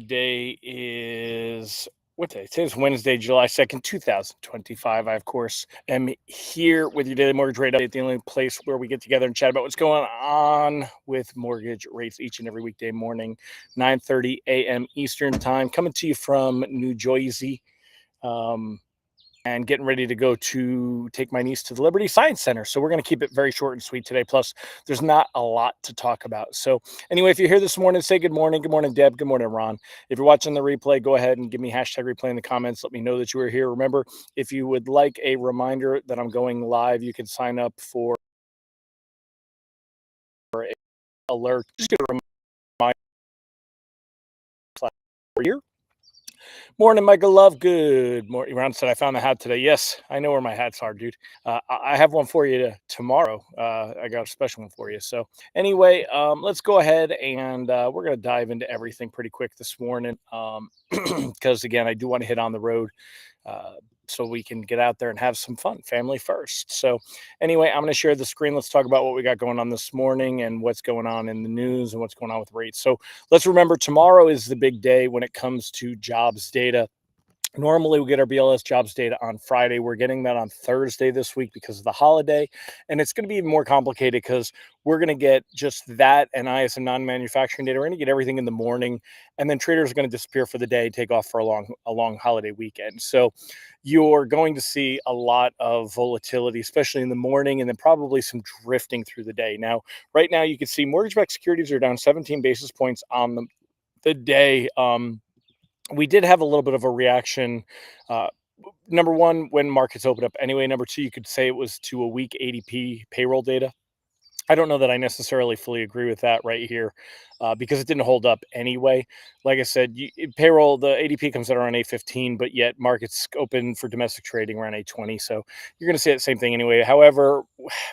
Today is what day? Today's Wednesday, July 2nd, 2025. I, of course, am here with your daily mortgage rate update, the only place where we get together and chat about what's going on with mortgage rates each and every weekday morning, 9:30 a.m. Eastern time, coming to you from New Jersey. And getting ready to go to take my niece to the Liberty Science Center. So we're going to keep it very short and sweet today. Plus, there's not a lot to talk about. So anyway, if you're here this morning, say good morning. Good morning, Deb. Good morning, Ron. If you're watching the replay, go ahead and give me hashtag replay in the comments. Let me know that you were here. Remember, if you would like a reminder that I'm going live, you can sign up for an alert. Just get a reminder here. Morning, Michael Love. Good morning. Ron said I found the hat today. Yes, I know where my hats are, dude. I have one for you tomorrow. I got a special one for you. So anyway, let's go ahead and we're going to dive into everything pretty quick this morning because, again, I do want to hit on the road so we can get out there and have some fun, family first. So anyway, I'm going to share the screen. Let's talk about what we got going on this morning and what's going on in the news and what's going on with rates. So let's remember tomorrow is the big day when it comes to jobs data. Normally, we get our BLS jobs data on Friday. We're getting that on Thursday this week because of the holiday. And it's going to be even more complicated because we're going to get just that and ISM non-manufacturing data. We're going to get everything in the morning. And then traders are going to disappear for the day, take off for a long holiday weekend. So you're going to see a lot of volatility, especially in the morning, and then probably some drifting through the day. Now, right now, you can see mortgage-backed securities are down 17 basis points on the day. We did have a little bit of a reaction. Number one, when markets opened up anyway. Number two, you could say it was to a weak ADP payroll data. I don't know that I necessarily fully agree with that right here because it didn't hold up anyway. Like I said, payroll, the ADP comes out around 8:15, but yet markets open for domestic trading around 8:20. So you're going to see that same thing anyway. However,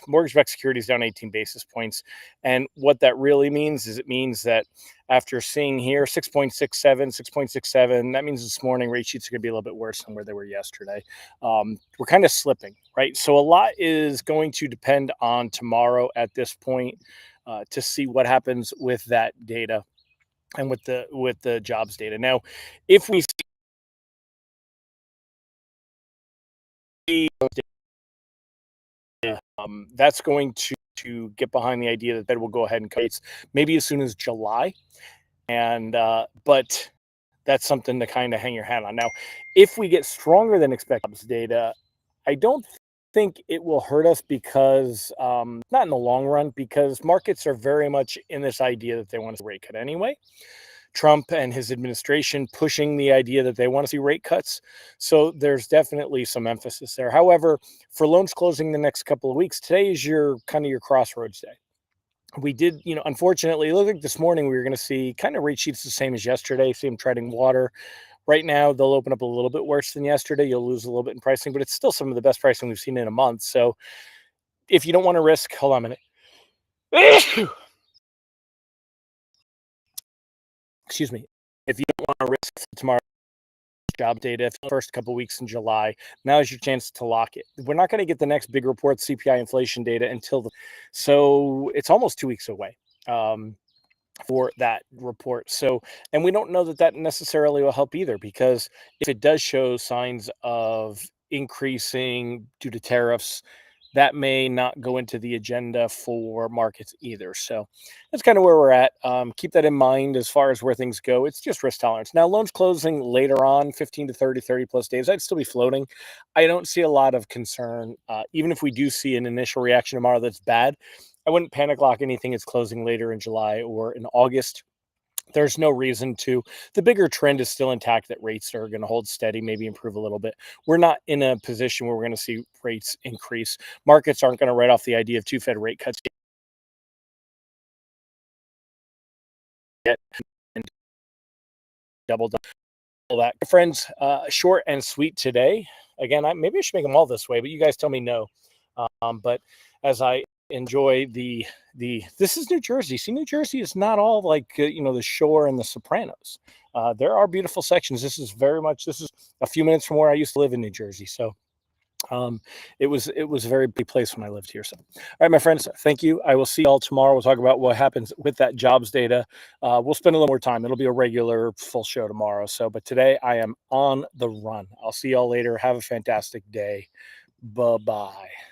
mortgage-backed securities down 18 basis points. And what that really means is it means that after seeing here 6.67, that means this morning rate sheets are going to be a little bit worse than where they were yesterday. We're kind of slipping, right? So a lot is going to depend on tomorrow at this point to see what happens with that data and with the jobs data. Now, if we see that's going to get behind the idea that Fed will go ahead and cut rates maybe as soon as July. And but that's something to kind of hang your hat on. Now, if we get stronger than expected data, I don't think it will hurt us because not in the long run, because markets are very much in this idea that they want to rate cut anyway. Trump and his administration pushing the idea that they want to see rate cuts. So there's definitely some emphasis there. However, for loans closing the next couple of weeks, today is your kind of your crossroads day. We did, unfortunately, it looked like this morning we were going to see kind of rate sheets the same as yesterday, see them treading water. Right now, they'll open up a little bit worse than yesterday. You'll lose a little bit in pricing, but it's still some of the best pricing we've seen in a month. So if you don't want to risk, hold on a minute. Excuse me. If you don't want to risk tomorrow job data for the first couple of weeks in July, now is your chance to lock it. We're not going to get the next big report, CPI inflation data, so it's almost 2 weeks away. For that report. So, and we don't know that necessarily will help either, because if it does show signs of increasing due to tariffs, that may not go into the agenda for markets either. So that's kind of where we're at. Keep that in mind as far as where things go. It's just risk tolerance. Now, loans closing later on, 15 to 30 plus days, I'd still be floating. I don't see a lot of concern. Even if we do see an initial reaction tomorrow that's bad, I wouldn't panic lock anything that's closing later in July or in August. There's no reason to. The bigger trend is still intact that rates are going to hold steady, maybe improve a little bit. We're not in a position where we're going to see rates increase. Markets aren't going to write off the idea of 2 Fed rate cuts yet and double that. Friends, short and sweet today. Again, maybe I should make them all this way, but you guys tell me no. But as I enjoy this is New Jersey. See, New Jersey is not all like the shore and the Sopranos. There are beautiful sections. This is a few minutes from where I used to live in New Jersey. So Um, it was a very big place when I lived here. So, all right, my friends, thank you. I will see y'all tomorrow. We'll talk about what happens with that jobs data. We'll spend a little more time. It'll be a regular full show tomorrow. So, but today I am on the run. I'll see y'all later. Have a fantastic day. Bye bye.